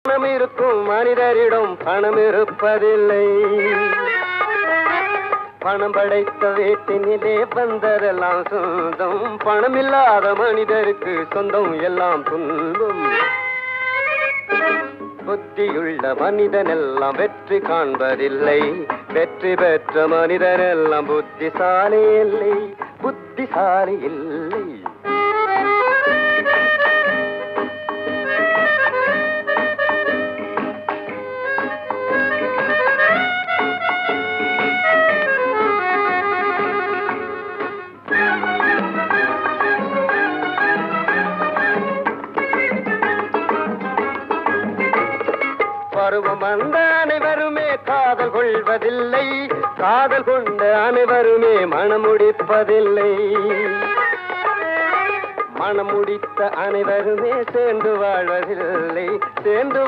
பணம் இருக்கும் மனிதரிடம் பணம் இருப்பதில்லை. பணம் படைத்த வீட்டினிலே வந்ததெல்லாம் சொந்தம். பணம் இல்லாத மனிதருக்கு சொந்தம் எல்லாம் துன்பம். புத்தியுள்ள மனிதனெல்லாம் வெற்றி காண்பதில்லை. வெற்றி பெற்ற மனிதனெல்லாம் புத்திசாலி இல்லை. புத்திசாலி இல்லை. பருவம் வந்த அனைவருமே காதல் கொள்வதில்லை. காதல் கொண்ட அனைவருமே மனம் முடிப்பதில்லை. மனம் முடித்த அனைவருமே சேர்ந்து வாழ்வதில்லை. சேர்ந்து